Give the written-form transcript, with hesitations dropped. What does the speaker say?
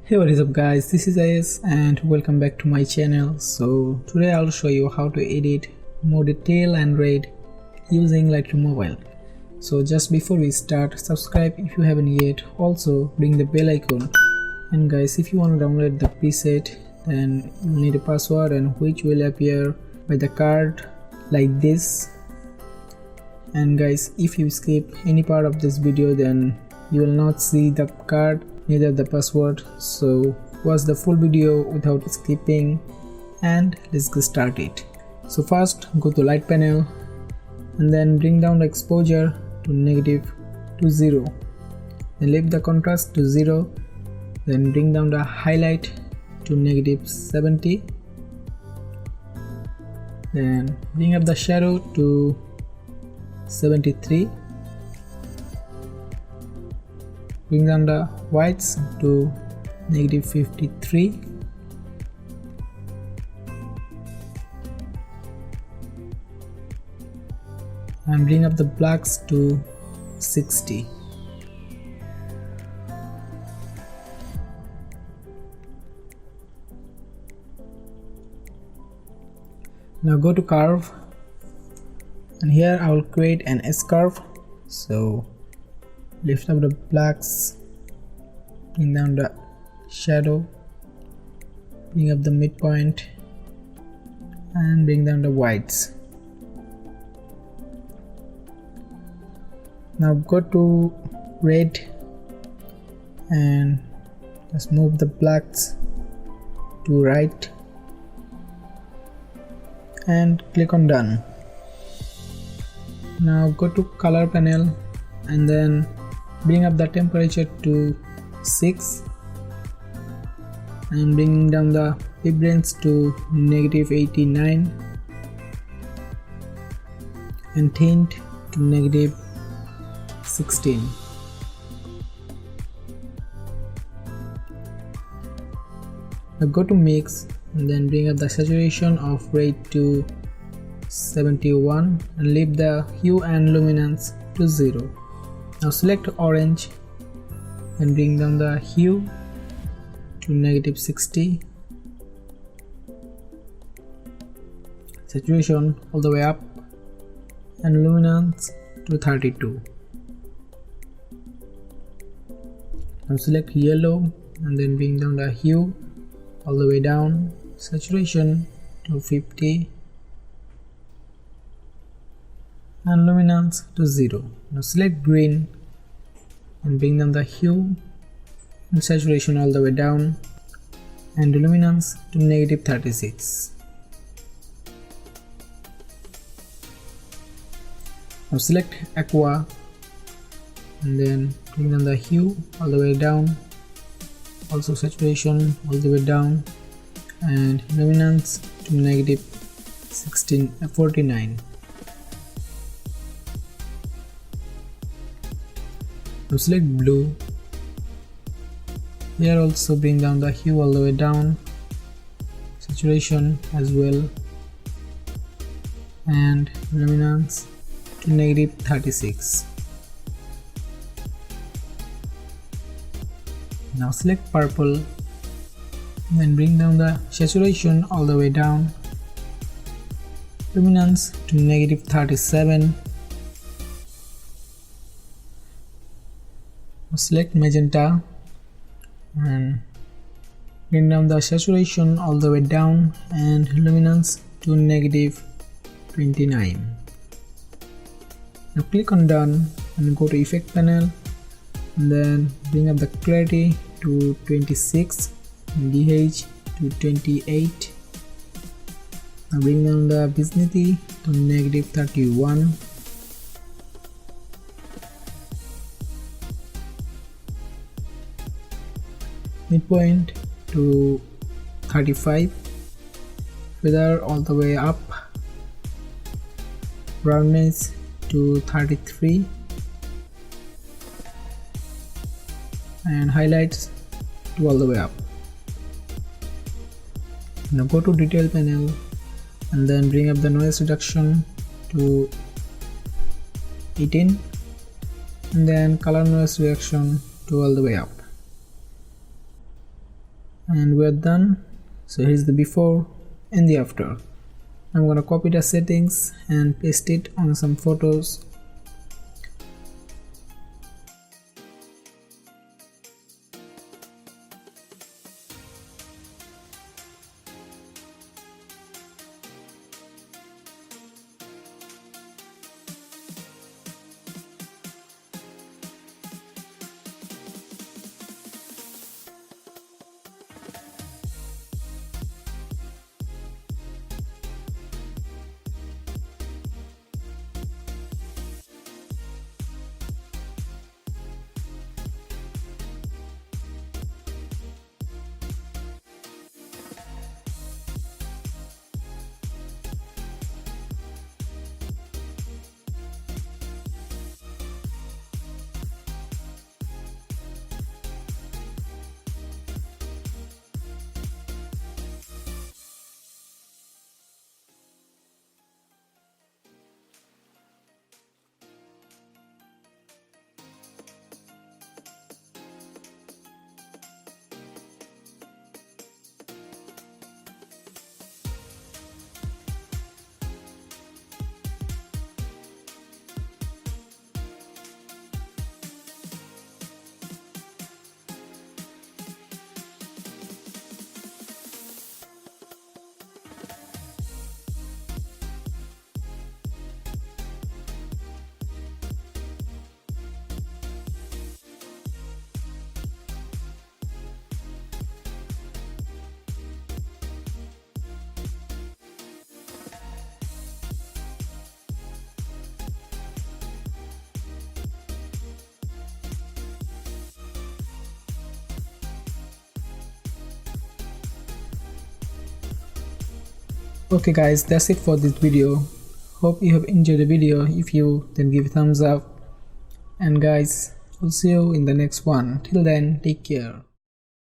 Hey, what is up guys, this is IS and welcome back to my channel. So today I'll show you how to edit Moody Teal and red using Lightroom mobile. So just before we start, subscribe if you haven't yet, also ring the bell icon. And guys, if you want to download the preset, then you'll need a password and which will appear by the card like this. And guys, if you skip any part of this video, then you will not see the card, neither the password. So watch the full video without skipping and let's get started. So first go to light panel and then bring down the exposure to negative to 0, then leave the contrast to 0, then bring down the highlight to negative 70, then bring up the shadow to 73, bring down the whites to negative 53, and bring up the blacks to 60. Now go to curve, and here I will create an S curve. So lift up the blacks, bring down the shadow, bring up the midpoint and bring down the whites. Now go to red and just move the blacks to right and click on done. Now go to color panel and then bring up the temperature to 6 and bring down the vibrance to negative 89 and tint to negative 16. Now go to mix and then bring up the saturation of red to 71 and leave the hue and luminance to 0. Now select orange and bring down the hue to negative 60, saturation all the way up and luminance to 32. Now select yellow and then bring down the hue all the way down, saturation to 50 and luminance to 0. Now select green and bring down the hue and saturation all the way down and luminance to negative 36. Now select aqua and then bring down the hue all the way down, also saturation all the way down and luminance to negative 49. Now select blue, here also bring down the hue all the way down, saturation as well and luminance to negative 36. Now select purple and then bring down the saturation all the way down, luminance to negative 37. Select magenta and bring down the saturation all the way down and luminance to negative 29. Now click on done and go to effect panel and then bring up the clarity to 26 and DH to 28. Now bring down the vicinity to negative 31. Midpoint to 35, feather all the way up, brightness to 33 and highlights to all the way up. Now go to detail panel and then bring up the noise reduction to 18 and then color noise reduction to all the way up. and we're done. So here's the before and the after. I'm gonna copy the settings and paste it on some photos. Okay guys, that's it for this video. Hope you have enjoyed the video. If you, then give a thumbs up, and guys, I'll see you in the next one. Till then, take care.